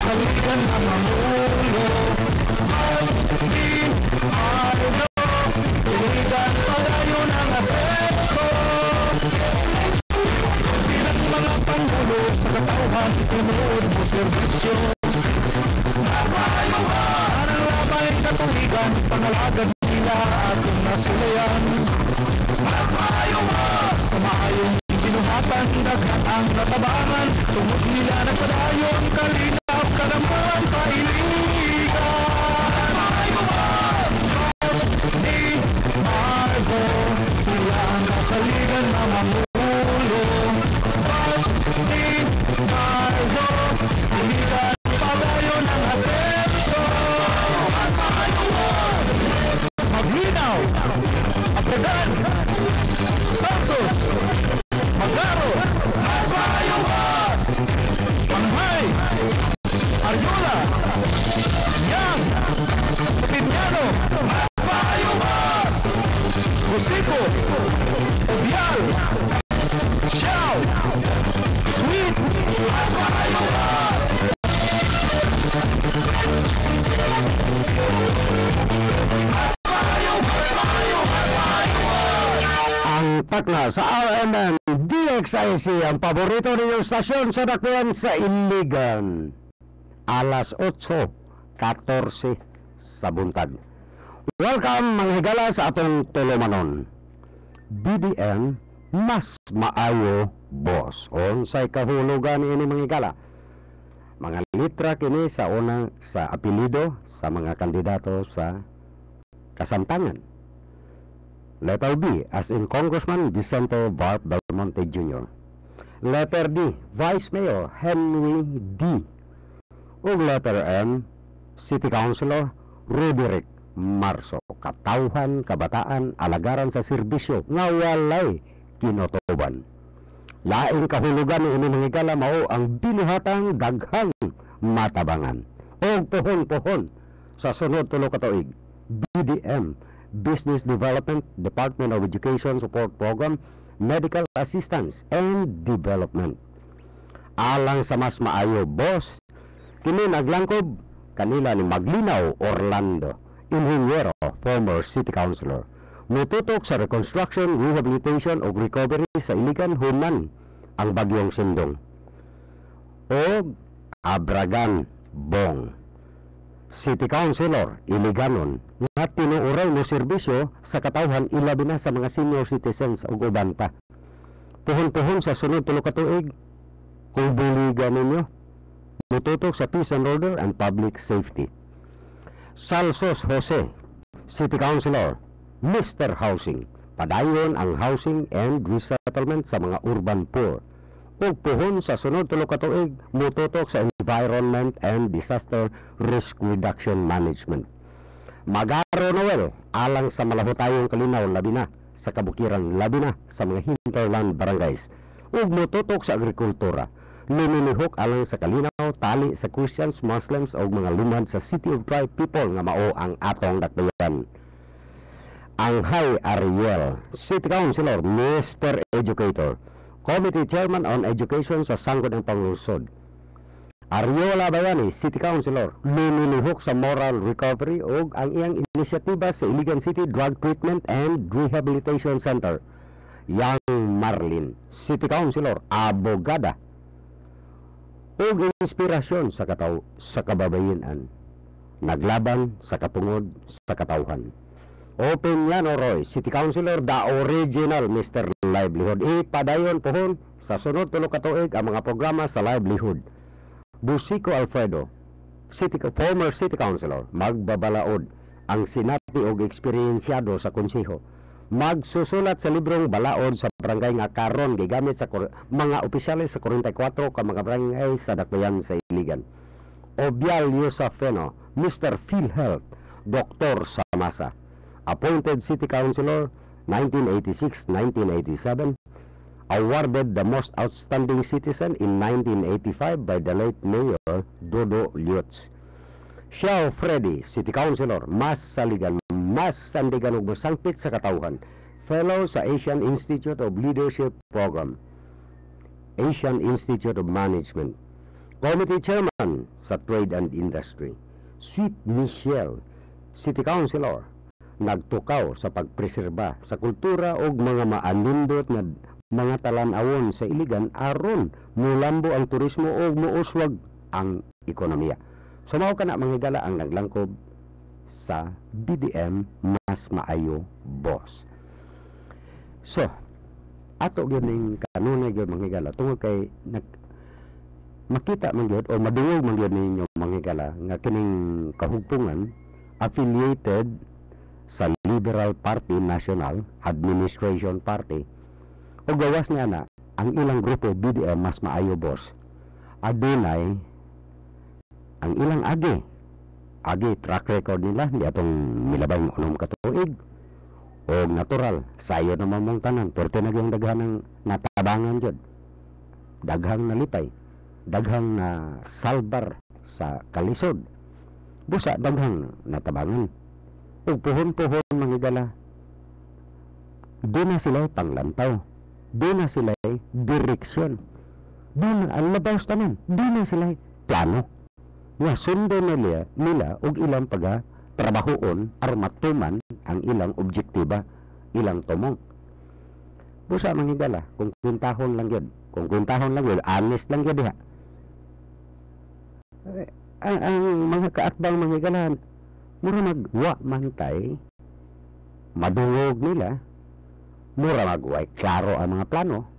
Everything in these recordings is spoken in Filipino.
saligan ng mamulo. Pag-iaryo, iligan palayo ng aseso. Silang mga pangulo sa katauhan, tinuod mo servisyo. Parang labay katuligan, pangalagad nila ating nasulayan. Sa maayong binuhatan, dagat ang natabangan. Tungod nila nagpadayon, kalinaw kanaman sa iligan. Ni Marzo, sila ang kasaligan na mamulo. Ni Marzo, iligan padayon ang asenso. Maglinaw, Apredan, Sansos, Magaro, Masayuwas, Panghay, Aryola, Yang, Pinyano, Masayuwas, Musico, Obial, Xiao, Sweet, Masayuwas. Ang takla sa RMN DXIC, ang paborito ninyong stasyon sa dakwan sa Iligan. Alas 8:14 sa buntag. Welcome mga higala sa atong tulumanon. BDM mas maayo boss. Unsay kahulugan ini mga higala? Mga litra kini sa unang sa apelido sa mga kandidato sa kasamtangan. Letter B, as in Congressman Vicente Bart Belmonte Jr. Letter D, Vice Mayor Henry D. Ug letter M, City Councilor Roderick Marso. Katawhan, kabataan, alagaran sa serbisyo nga walay kinotoban. Laing kahulugan ni ining higala mao ang binuhatang daghang matabangan. Og pohon-pohon sa sunod tulo ka tuig, BDM, Business Development, Department of Education Support Program, Medical Assistance and Development. Alang sa mas maayo boss, kini naglangkob kanila ni Maglinaw Orlando, Inhinyero, former City Councilor. Mututok sa reconstruction, rehabilitation o recovery sa Iligan human ang bagyong Sindong. O Abragan Bong, City Councilor, Iliganon, nga tinuuray mo serbisyo sa katawhan ilabi na sa mga senior citizens o uban pa. Puhon-puhon sa sunod tulo ka tuig, kung buligan ninyo, mututok sa peace and order and public safety. Salsos Jose, City Councilor, Mr. Housing, padayon ang housing and resettlement sa mga urban poor. Ug puhon sa sunod tulo ka tuig, mututok sa environment and disaster risk reduction management. Magaro Noel, alang sa malahutayong kalinaw labi na sa kabukiran labi na sa mga hinterland barangays. Ug mututok sa agrikultura, luminihok alang sa kalinaw tali sa Christians, Muslims o mga lumad sa City of Tribe People nga mao ang atong dakbayan. Anghay Ariel, City Councilor, Mr. Educator, Committee Chairman on Education sa Sanggol ng Panglungsod. Ariola Bayani, City Councilor, lumilihok sa moral recovery o ang iyang inisyatiba sa Iligan City Drug Treatment and Rehabilitation Center. Yang Marlin, City Councilor, abogada o inspirasyon sa kababayenan, naglaban sa katungod sa katawhan. Open Llano Roy, City Councilor, the original Mr. Livelihood. Ipadayon pohon sa sunod tulo ka tuig ang mga programa sa livelihood. Busico Alfredo, former City Councilor, magbabalaod ang sinati og eksperyensyado sa konseho. Magsusulat sa librong balaod sa barangay nga karon gigamit sa mga opisyales sa 44 ka mga barangay sa dakbayan sa Iligan. Obial Yusafeno, Mr. PhilHealth, Dr. Samasa. Appointed City Councilor 1986-1987, awarded the most outstanding citizen in 1985 by the late Mayor Dodo Liutz. Xiao Freddy, City Councilor, mas sandigan ug mosangpit sa katawhan, fellow sa Asian Institute of Leadership Program, Asian Institute of Management. Committee Chairman sa Trade and Industry, Sweet Michelle, City Councilor, nagtukaw sa pagpreserba sa kultura o mga maanindot nga mga talan-awon sa Iligan aron mulambo ang turismo o muuswag ang ekonomiya. Sumaw ka na mga higala ang naglangkob sa BDM Mas Maayo Boss. So, ato gyud ning kanunay gyud mga higala tungod kay makita man gyud o madungog man gyud ninyo mga higala nga kining kahugpungan affiliated sa Liberal Party National Administration Party o gawas nga na ang ilang grupo BDM Mas Maayo Boss adunay ang ilang agi track record nila di atong milabay mo anong katuig o natural sayo naman mong tanan porte na yung daghang ng natabangan dyan daghang nalipay daghang na salbar sa kalisod busa daghang natabangan o puhon-puhon mga higala doon na sila panglantaw doon na sila direksyon doon na ang labaw tanan doon na sila plano nga sundo nila og ilang trabahoon aron matuman ang ilang objektiba ilang tumong busa mga higala kung kwintahon lang yun honest lang yun diha ang mga kaatbang mga higala mura magwa man tay madungog nila mura magway klaro ang mga plano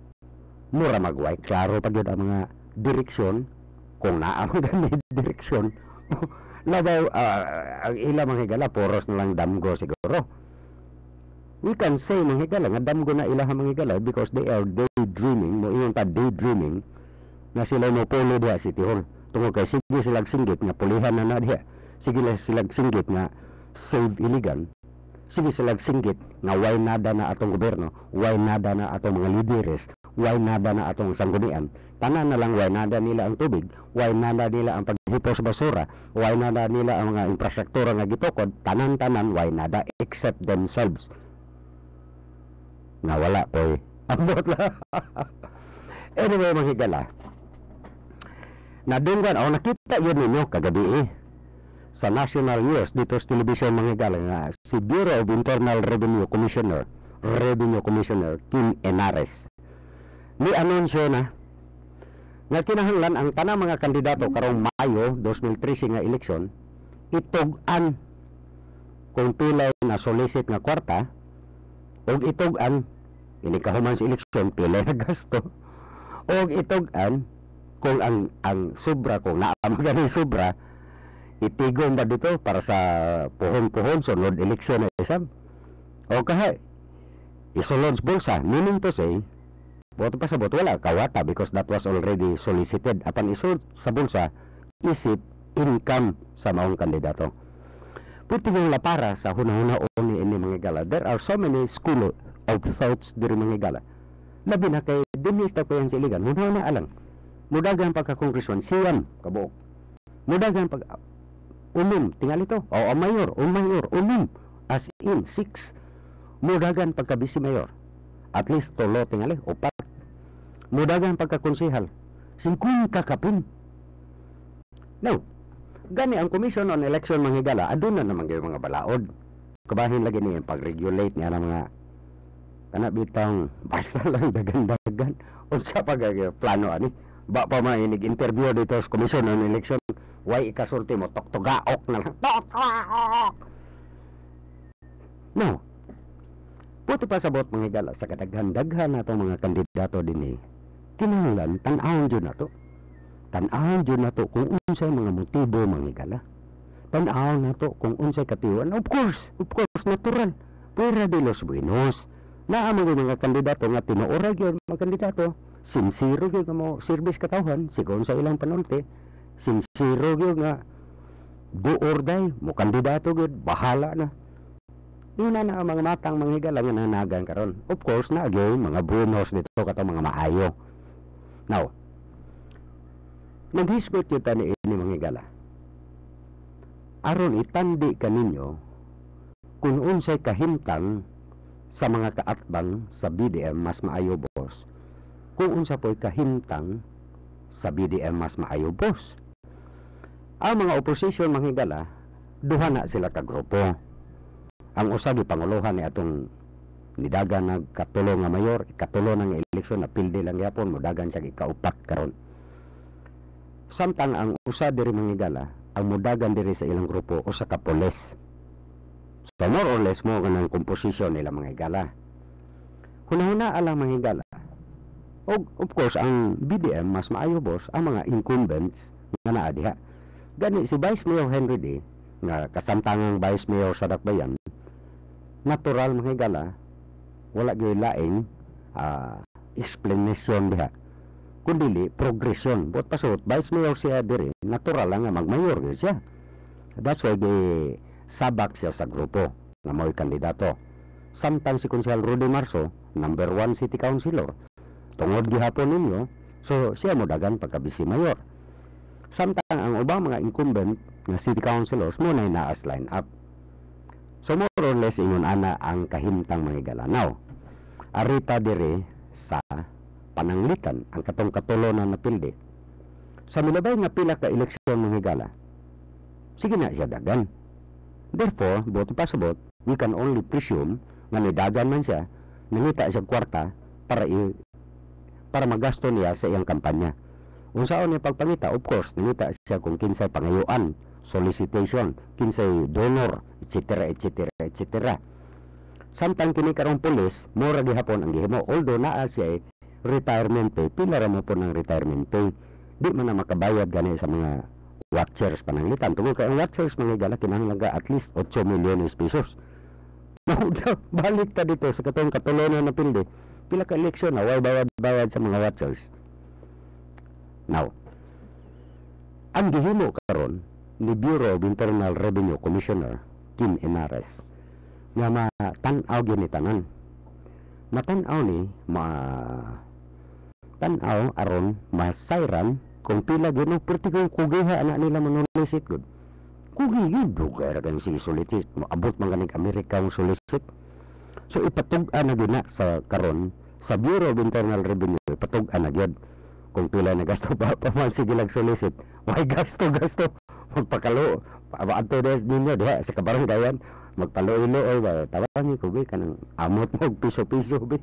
mura magway klaro pag yun ang mga direksyon kung naamang ganit direksyon labaw ang ilang mga higala poros na lang damgo siguro we can say mga higala nga damgo na ilang mga higala because they are daydreaming mo iyon ta daydreaming na sila mo polo diha City Hall tungod kay sige silang singgit nga pulihan na diha sige silang singgit nga save Iligan sige silang singgit nga why nada na atong gobyerno why nada na atong mga lideres why nada na atong sanggunian tanan na lang why nada nila ang tubig why nada nila ang paghipos basura why nada nila ang mga infrastruktura nga gitukod tanan-tanan why nada except themselves nawala koy ambot la anyway mga higala nadunggan o nakita yun ninyo kagabi sa national news dito sa television mga higala nga si Bureau of Internal Revenue Commissioner Kim Enares ni anunsyo na nga kinahanglan ang tanang mga kandidato karong Mayo 2013 nga eleksyon itug-an kung pilay na solicit nga kwarta o itug-an inikahuman sa eleksyon pilay na gasto o itug-an kung ang sobra kung naamaganing sobra itigom ba dito para sa puhon-puhon sunod eleksyon na isang o kahay isulod sa bulsa meaning to say boto pa sa boto wala kawata because that was already solicited apan isulod sa bulsa isip income sa maong kandidato puti yung lapara sa hunahuna ni ini mga gala there are so many school of thoughts diri mga gala labi na kay dinista ko yan sa Iligan hunahuna alang mudagan pagka-kongresyon siyam kabuok mudagan pag tingali to o mayor as in 6 mudagan pagka-vice mayor at least tolo tingali upat mudagan pagka-konsehal 50 kakapin now gani ang Commission on Election mga higala aduna naman gyud mga balaod kabahin lagi niya pag-regulate niya ng mga kana bitang basta lang dagan-dagan unsa pag plano ani ba pa mainig interview dito sa Commission on Election why ikasulti mo toktogaok na lang toktogaok no puto pa sabot mga higala sa kadaghan-daghan natong mga kandidato dinhi kinahanglan tan-awon jud nato kung unsay mga motibo mga higala tan-awon nato kung unsay katiwan of course natural pura de los buenos naa mga kandidato nga tinuora gyud mga kandidato sincere gyud mo service katawhan sigon sa ilang panulti sincere gyud nga buorday mo kandidato gyud bahala na ina na ang mga matang mga higala nga nanagan karon of course na gyud mga buenos dito katong mga maayo now naghisgot yun tani ini mga higala aron itandi kaninyo kung unsay kahimtang sa mga kaatbang sa BDM Mas Maayo Boss kung unsa po'y kahimtang sa BDM mas maayo boss. Ang mga opposition manghigala, duha na sila ka grupo. Ang usa gipanguluhan ni atong nidagan nagkatulo nga mayor, ikatulo ng eleksyon na pilde lang yapon, mudagan siya ikaupat karon. Samtang ang usa diri manghigala, ang mudagan diri sa ilang grupo usa ka pulis. So more or less mo kanang komposisyon nila mga higala. Hunahuna alang mga higala. Of course, ang BDM mas maayo boss ang mga incumbents nga naa diha. Gani si Vice Mayor Henry D, nga kasamtangang Vice Mayor sa Dakbayan, natural mga higala, wala gyud laing explanation diha. Kundi progression. Buot pasot, Vice Mayor siya diri, natural lang nga magmayor gyud siya. That's why sabak siya sa grupo nga mo'y kandidato. Samtang si Konsehal Rudy Marso, number 1 city councilor, tungod gihapon ninyo, so siya modagan pagka-vice mayor. Samtang ang ubang mga incumbent nga city councilors mo na naas line up. So more or less ingon ana ang kahimtang mga galanaw. Arita dire sa pananglitan ang katong katulonan na pilde. Sa milabay nga pila ka eleksyon mga higala, sige na siya dagan. Therefore, buot pasabot, we can only presume nga nidagan man siya, nangita siya kwarta para magasto niya sa iyang kampanya. Unsaon niya pagpangita, of course, nangita siya kung kinsay pangayuan, solicitation, kinsay donor, etc. etc. etc. Samtang kini karong pulis, mura gihapon ang gihimo. Although naa siya retirement pay, pila ra mo po ng retirement pay, di man na makabayad gani sa mga watchers pananglitan. Tungkol kay ang watchers mga higala kinahanglan at least 8 milyones pesos. Balik ta dito sa katong katulonan na pilde, pila ka eleksyon na way bayad sa mga watchers. Now, ang gihimo karon ni Bureau of Internal Revenue Commissioner Kim Enares nga matanaw gyud ni tanan. Matanaw ni tanaw aron masayran kung pila gyud pertikong kugiha anak nila manulisit gud. Kugi gyud dugay ra kan si solicit, abot man ganing Amerika ang solicit. So ipatug-an na gyud na sa karon sa Bureau of Internal Revenue, ipatug-an na gyud kung pila na gasto pa man sige lag solicit. Why gasto magpakalo adto des ninyo diha sa kabaranggayan magpalo-ilo oy tawangi kugi kanang amot mo piso-piso bi.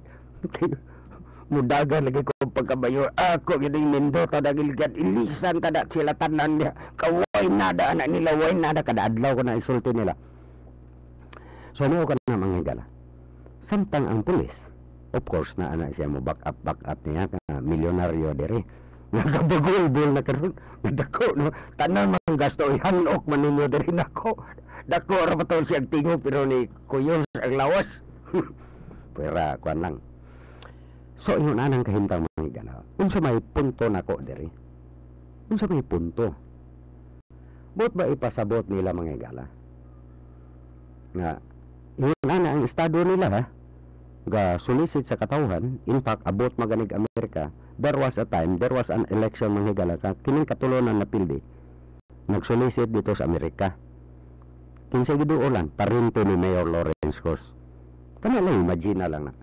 Mudagan lagi ko pagkabayo ako gining nindot ta dagilgat ilisan kada sila tanan niya kaway nada anak nila way nada kada adlaw ko na isulti nila. So ano ka na mga higala. Samtang ang pulis, of course na anak siya mo back up niya ka milyonaryo diri. Nagabagol-bol na karon nadako no tanan man gasto ihanok man ninyo diri nako. Dako ra patol siya tingog pero ni kuyo ang lawas. Pera kuan lang. So, yun anang kahintang mga higala. Unsa may punto nako diri? Unsa may punto? Buot ba ipasabot nila mga higala? Nga, yun ana ang estado nila ha? Ga solicit sa katawhan, in fact, abot maganig Amerika, there was an election mga higala, kining katulonan na pilde, nag-solicit dito sa Amerika. Kinsay giduolan, parinto ni Mayor Lawrence Cos. Kana lang, imagine na lang na.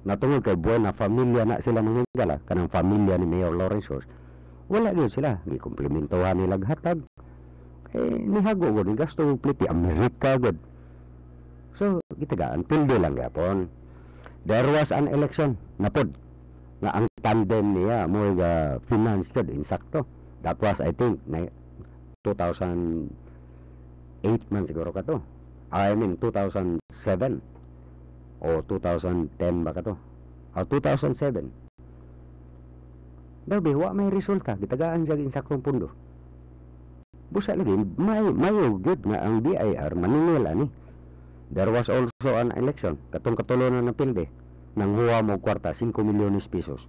Natungod kay buwan na familia na sila mga higala, kanang familia ni Mayor Lawrence Cos. Wala din sila, gikumplementohan nila hatag. Nihago ko, ni gasto ng pliti, Amerika good. So, gitagaan, pilde lang yapon. There was an election, napod, nga ang tandem niya, mo finance good, insakto. That was, I think, 2008 man siguro ka to. I mean, 2007. O 2010 ba ka to? O 2007. Dabi, wa may resulta. Gitagaan siya insaktong pundo. Busa lagi, mayo good nga ang BIR maningil ani. There was also an election. Katong katulunan na pilde. Nang huwa mo kwarta, 5 milyones pesos.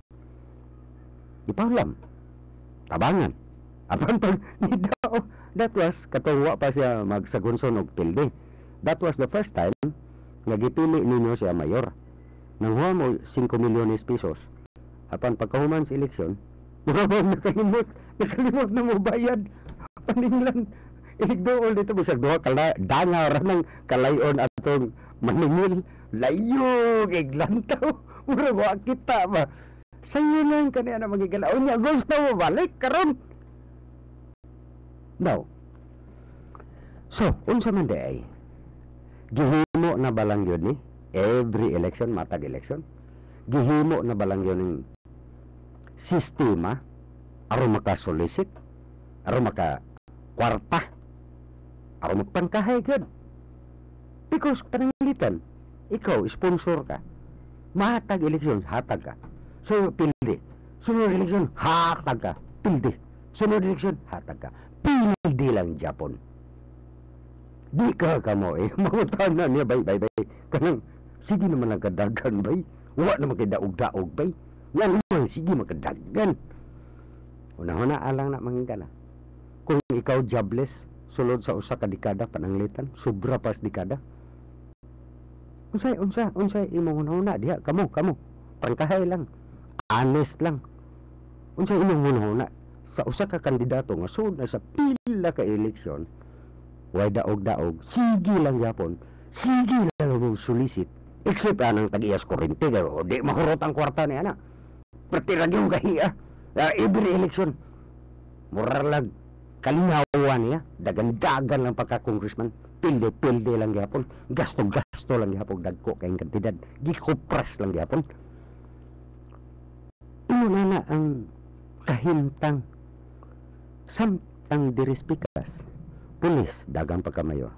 Ipaulam. Tabangan. Apan pag nidaw, that was, katong wa pa siya magsagunson og pilde. That was the first time nga gipili ninyo siya mayor. Nang huwa mo 5 milyones pesos. Apan pagkahuman sa eleksyon, nakalimot na mo bayad. Paninglan, iligdool dito bisag duha danga ra ng kalayon atong maningil. Layo, iglantaw. Mura wa kita ba. Sa'yo lang kaniya na magigala. O niya, gusto mo balik karon. Daw. So, unsa man di ay, gihimo na balang yun ni, every election, matag election, gihimo na balang yun ng sistema, aron makasolicit, aron makakwarta, aron magpangkahay good. Because pananglitan, ikaw, sponsor ka, matag eleksyon, hatag ka. So, pildi. Sunod eleksyon, hatag ka. Pildi. Sunod eleksyon, hatag ka. Pildi lang Japon. Di ka mo eh. Mangutan na niya, bay. Kanang, sige naman lang kadagan, bay. Huwag naman kay daog-daog, bay. Yan naman, sige makadagan. Una-una, alang na mangingala. Kung ikaw jobless, sulod sa usa ka dekada pananglitan, sobra pas dekada. Unsay imong una-una diha, kamo. Pangkahay lang. Honest lang. Unsay imong una-una sa usa ka kandidato nga sud na sa pila ka eleksyon, way daog-daog, sige lang yapon. Sige lang mo solicit. Except anang tag-iyas kurente, o di makurot ang kwarta ni ana. Pertirag yung kahiya. Every election, murar lang kalingawan niya, dagan-dagan lang pagka-congressman, pilde lang yapon, gasto lang yapon, dagko kayong kantidad, gikupras lang yapon. Ino na ang kahintang, samtang direspikas, pulis, dagang pagkamayor,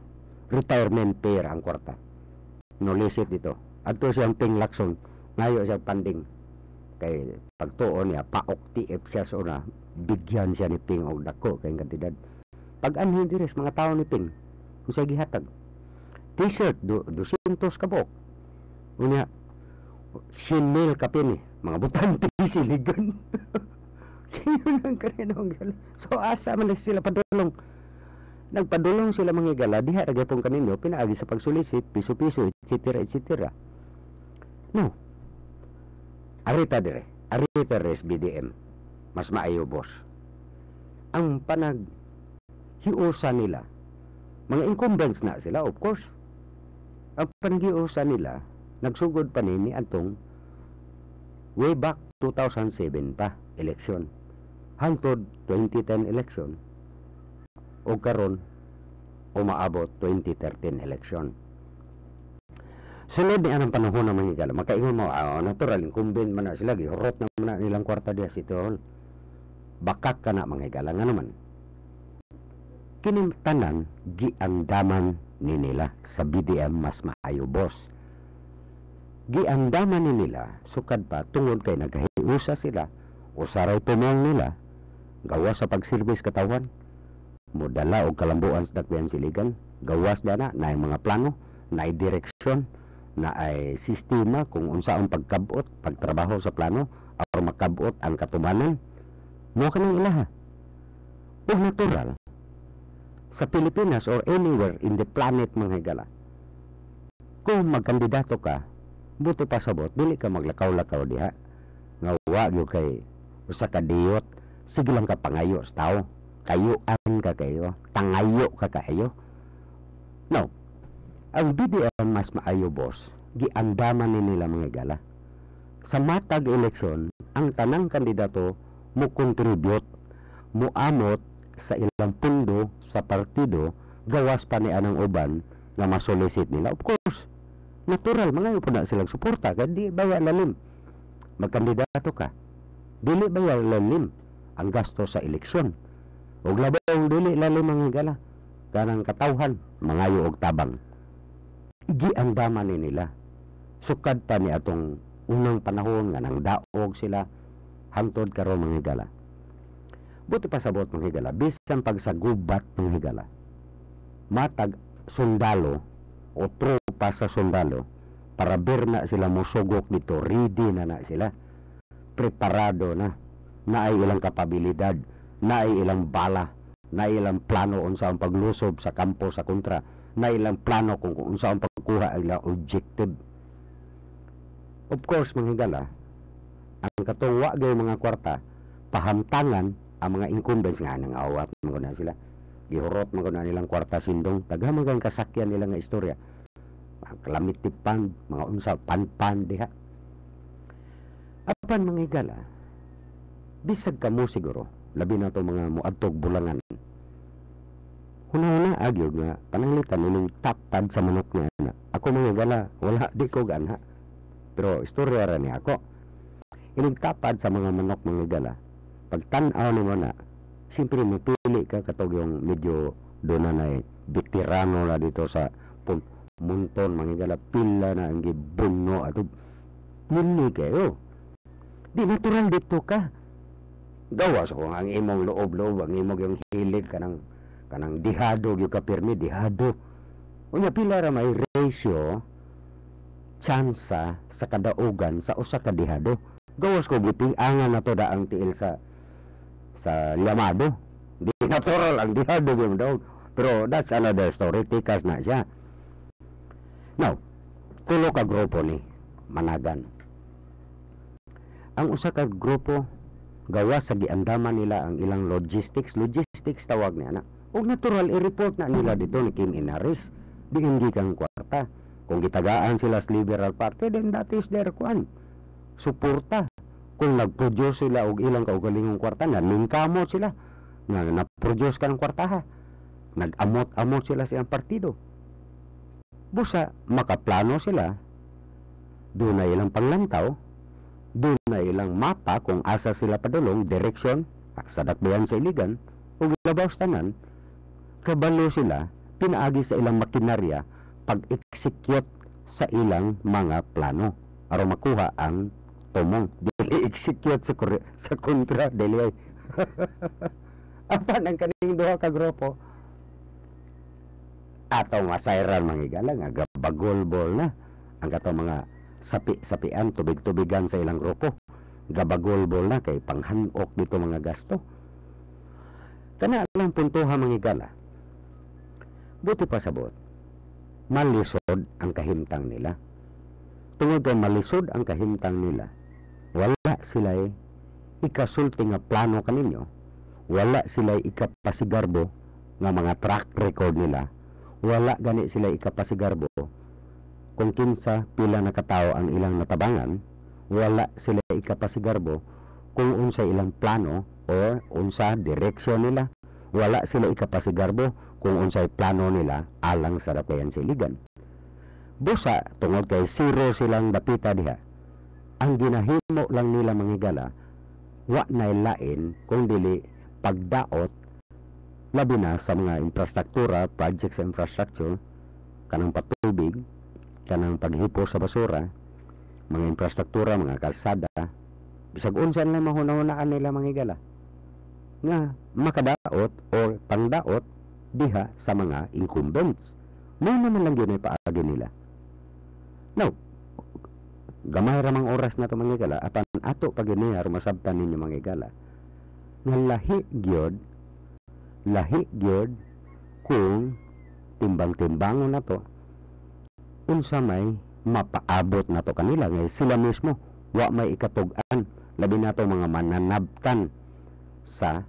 retirement payer ang kwarta, nulisit dito, adto siyang Ping Lacson, ngayon siyang panding, kay pagtuon niya paok TF siya so na bigyan siya ni Ping og dako kay kantidad. Pag anhin dires mga tao ni Ping usa gihatag t-shirt 200 ka buok unya sinil ka pini mga butante siligan. Sino lang kanino gal. So asa man sila padulong, nagpadulong sila mga gala diha ra gyapon kaninyo pinaagi sa pagsulisit piso-piso etc. No. Arita res BDM, mas maayo boss. Ang panaghiusa nila, mga incumbents na sila, of course. Ang panaghiusa nila, nagsugod pa ni atong way back 2007 pa, election. Hangtod 2010 election, o karon umaabot 2013 election. Sunod ni anang panahon na manghigala, makaingon mo, natural, incumbent man na sila, gihurot na man na nilang kwarta diya City Hall. Bakak ka na manghigala, nga naman. Kinimtanan, giandaman ni nila sa BDM mas maayo, boss. Giandaman ni nila, sukad pa, tungod kay nagkahiusa sila, usaray tumong nila, gawas sa pagsilbis katawan, mudala o kalambuan sa dakbayan siligan, gawas na yung mga plano, na direksyon, na ay sistema kung unsa ang pagkabot, pagtrabaho sa plano, o makabot ang katubanan, mo ka ng ilaha. O natural, sa Pilipinas or anywhere in the planet mga higala, kung magkandidato ka, buto pa sabot, dili ka maglakaw-lakaw diha, nga wag yung kay usa ka diyot, sige lang ka pangayo sa tao, kayuan ka kayo, tangayo ka kayo. No. Ang BDM mas maayo, boss, giandaman ni nila mga gala. Sa matag eleksyon, ang tanang kandidato mo contribute, mo amot sa ilang pundo sa partido, gawas pa ni anang uban na masolicit nila. Of course, natural, mga po na silang suporta, kaya di baya lalim. Magkandidato ka, dili baya lalim ang gasto sa eleksyon. O labaw, dili lalim mga gala, kanang katawhan, mangayo og tabang. Giandaman ni nila. Sukad pa ni atong unang panahon nga nang daog sila hangtod karon mga higala. Buti pa sabot mga higala, bisan pagsagubat mga higala, matag sundalo o tropa sa sundalo para birna sila musugok dito, ready na sila, preparado na ay ilang kapabilidad, na ay ilang bala, na ay ilang plano unsa ang paglusob sa kampo sa kontra, na ilang plano kung unsa ang pagkuha ang ilang objective. Of course, mga higala, ang katuwa gay mga kwarta, pahamtangan ang mga incumbents nga nang awat mga na sila. Gihurot mga na nilang kwarta sindong, tagamagang kasakyan nila nga istorya. Mga calamity fund, mga unsa, pan diha. Apan mga higala, bisag ka mo siguro, labi na to mga muadtog bulangan. Huna-huna agyog nga pananglitan nining tapad sa manok niya na. Ako mga higala, wala di ko ganha. Pero istorya ra ni ako. Ining tapad sa mga manok mga higala, pag tan-aw ni mo na, siyempre mapili ka katog yung medyo doon na veterano na dito sa munton mga higala, pila na ang gibuno at muni kayo. Di natural dito ka. Gawas ko ang imong loob-loob, ang imong yung hilig kanang dihado gyud ka pirmi, dihado. Unya pila ra may ratio tsansa sa kadaugan sa usa ka dihado. Gawas ko buting angan na to da ang tiil sa llamado. Di natural ang dihado gyud daw. Pero that's another story, tikas na siya. Now, tulo ka grupo ni managan. Ang usa ka grupo gawa sa giandaman nila ang ilang logistics tawag niya na. Og natural i-report na nila dito ni Kim Inaris. Diin gikang kwarta. Kung gitagaan sila sa Liberal Party, then that is their kwan. Suporta. Kung nag-produce sila og ilang kaugalingong kwarta, naningkamot sila. Na-produce ka ng kwarta ha. Nag-amot-amot sila sa iyang partido. Busa, makaplano sila. Doon na ilang panglantaw. Doon na ilang mapa kung asa sila padulong, direksyon, sa dakbayan sa iligan, o labaw tanan, kabalo sila, pinaagi sa ilang makinarya, pag-execute sa ilang mga plano, aron makuha ang tumong. Dili execute sa kontra, dili ay. Apan ang kaning duha ka grupo, atong masayran mangigala nga gabagol-bol na, ang katong mga sapi-sapian, tubig-tubigan sa ilang grupo. Gabagol-bol na kay panghanok dito mga gasto. Kana lang puntoha mga higala. Buti pa sabot. Malisod ang kahimtang nila. Tungod kay malisod ang kahimtang nila, wala sila'y ikasulti nga plano kaninyo. Wala sila'y ikapasigarbo nga mga track record nila. Wala gani sila'y ikapasigarbo kung kinsa pila na katao ang ilang natabangan. Wala sila ikapasigarbo kung unsa ilang plano o unsa direksyon nila. Wala sila ikapasigarbo kung unsay plano nila alang sa dakbayan sa iligan. Busa, tungod kay zero silang dapita diha, ang ginahimo lang nila mangigala, wa nay lain kung dili pagdaot labi na sa mga infrastruktura, project sa infrastructure, kanang patubig, kanang paghipo sa basura, mga infrastruktura, mga kalsada, bisag unsan lang mahuna-hunaan nila mangigala nga makadaot o pangdaot diha sa mga incumbents. May naman lang yun ay paagi nila. Now, gamay ramang oras na ito mangigala, apan ato pag iniyar masabtan ninyo mangigala nga lahi gyud kung timbang-timbangon na to unsa may mapaabot na to kanila ngay sila mismo wa may ikatugan, labi na to mga mananabtan sa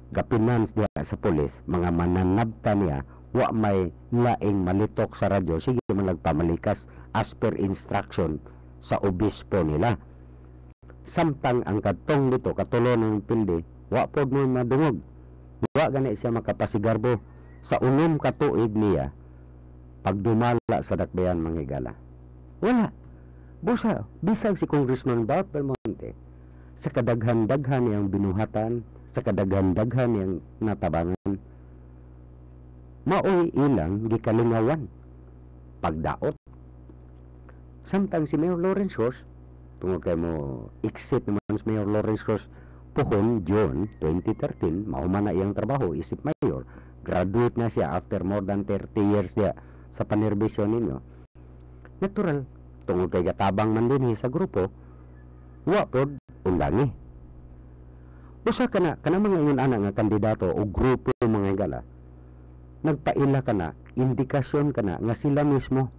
gapinans diha sa pulis, mga mananabtan niya, wa may laing malitok sa radyo, sige man nagpamalikas as per instruction sa obispo nila. Samtang ang katong dito katulo ng pildi, wa pod mo madungog, wa gani siya makapasigarbo sa unom ka tuig niya pagdumala sa dakbayan mangigala. Wala. Busa, bisag si Congressman Bart Belmonte, sa kadaghan-daghan niyang binuhatan, sa kadaghan-daghan niyang natabangan, maoy ilang gikalingawan, pagdaot. Samtang si Mayor Lawrence Ross, tungod kay mo exit naman si Mayor Lawrence Ross pohon June 2013, mahuman na iyang trabaho, isip mayor, graduate na siya after more than 30 years siya sa panerbisyo ninyo. Natural, tungod kay gatabang man din sa grupo, wa pod undangi. Usa kana mga ingon ana nga kandidato o grupo mga higala, nagpaila kana, indikasyon kana nga sila mismo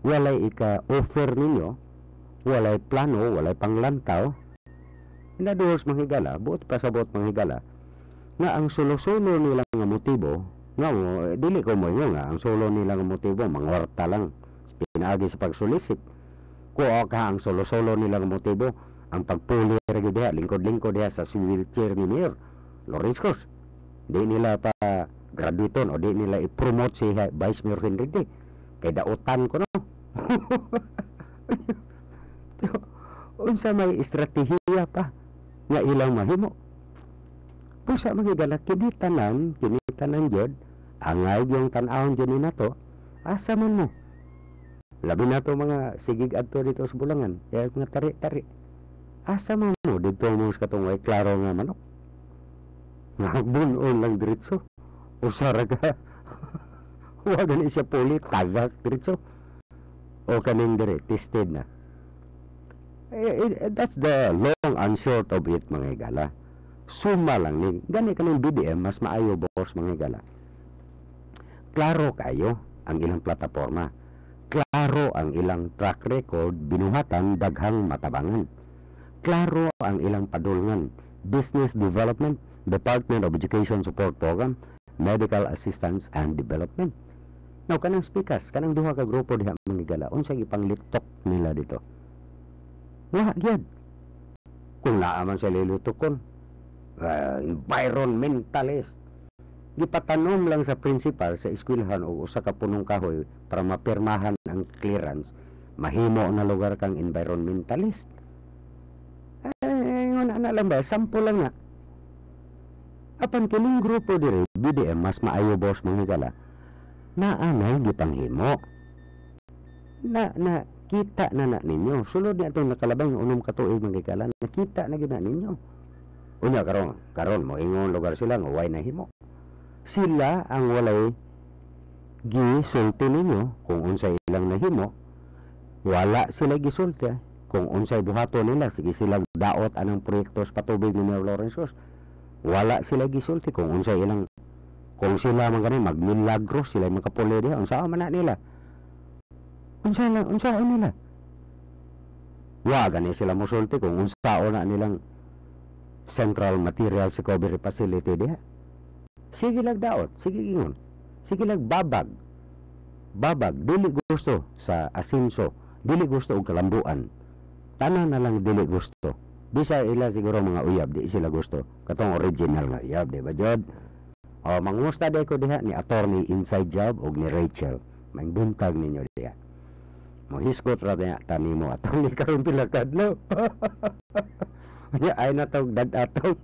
walay ika-offer ninyo, walay plano, walay panglantaw. Inaduhos mga higala, buot pasabot mga higala, nga ang solo-solo nila nga motibo, nga dili ko mo nga ang solo nila nga motibo mangwarta lang, pinaagi sa pagsulisik. Kuha ka ang solo-solo nila nga motibo, ang pagpuli ra gyud diha, lingkod-lingkod diha sa wheelchair ni Mayor Lawrence Cruz. Di nila pa graduaton o di nila i-promote si Vice Mayor Henrique. Kay dautan ko no. Unsa may estratehiya pa nga ilang mahimo. Pusa magigala kini tanan jud angay yung tan-awon jud ni nato. Asa man mo? Labi na to mga sigig adto dito sa Bulangan. Kaya mga tari-tari. Asa man mo dito mo sa katong way klaro nga manok. Nagbunon lang diretso. Usara ka. Huwag na siya puli, tagak diretso. O kaning dire, tested na. That's the long and short of it, mga higala. Suma lang ni. Gani kaning BDM, mas maayo boss, mga higala. Klaro kayo ang ilang plataforma. Klaro ang ilang track record, binuhatan, daghang matabangan. Klaro ang ilang padulngan. Business Development, Department of Education Support Program, Medical Assistance and Development. Now, kanang speakers, kanang duha ka grupo diha manggigala, unsay ipanglitok nila dito? Wala gyud. Kung naaman sa lilutukon, environmentalist. Gipatanom lang sa principal sa eskwelahan o usa ka punong kahoy para mapirmahan ang clearance, mahimo na lugar kang environmentalist. Ngon ana lang ba, sample lang na. Apan kining grupo diri, BDM mas maayo boss manghigala. Naanay gipanghimo. Na kita na ninyo. Sulod na itong nakalabang unom katuig manghigala. Nakita na gina ninyo. Unya karon mo ingon lugar sila nga way nahimo. Sila ang walay gisulti ninyo kung unsay ilang nahimo. Wala sila gisulti kung unsay buhato nila. Sige silang daot anang proyekto sa patubig ni Mayor Lawrence Cruz. Wala sila gisulti kung unsay ilang, kung sila man ganin magmilagro sila makapuli diha, unsa man na nila. Unsa nila. Wa gani sila mosulti kung unsa na nilang Central Materials Recovery Facility diha. Sige lang daot, sige ingon. Sige lang babag. Dili gusto sa asinso, dili gusto og kalambuan. Tanan na lang dili gusto. Bisa ila siguro mga uyab, di sila gusto. Katong original nga uyab, di ba Jod? O, mangusta day ko diha ni attorney Inside Job o ni Rachel. May buntag ninyo diha. Mohiskot ra niya tani mo attorney karon pilakad no. Ay na tawag dadatong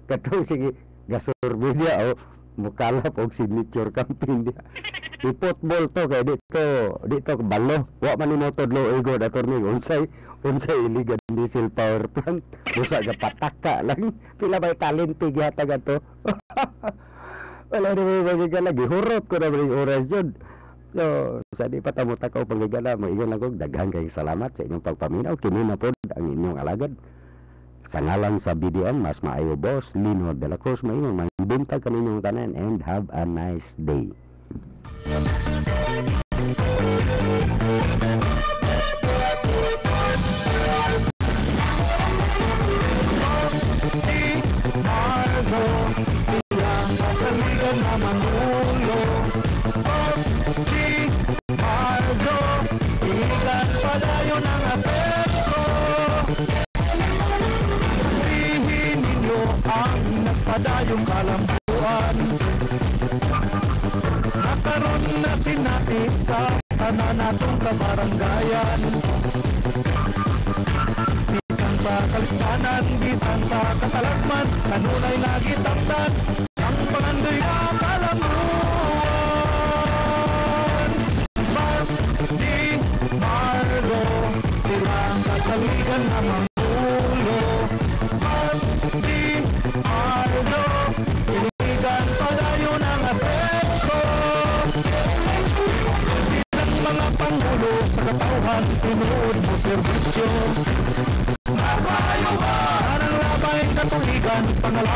katong sige gasurbi dia o mukalap og signature campaign dia. I-football to kay dito balo. Wa man ni mo tudlo ego attorney unsay illegal diesel power plant. Busa ga pataka lang. Pila bay talente gihatag ato. Wala na may magigala. Gihurot ko na may oras yun. So, sa di patamutakaw panggigala mo, iyon lang kong daghang kayong salamat sa inyong pagpaminaw. Kinuna po ang inyong alagad. Sa ngalan sa BDM, mas maayo boss, Lino de la Cruz, maingong mangbintag kaninyong tanan and have a nice day. Padayong kalambuan, nakaroon na sinati sa tanan natong kabaranggayan. Bisan sa kalistanan, bisan sa katalagman, kanunay nagitangtan ang pangandoy na kalambuan. Mark D. Marlo, silang kasaligan na mangulo. Mark D. Marlo, iligan padayo ng asenso. Silang mga pangulo sa katauhan, tinuod mo serbisyo. Mas maayo ba ang labay katuligan, pangalaman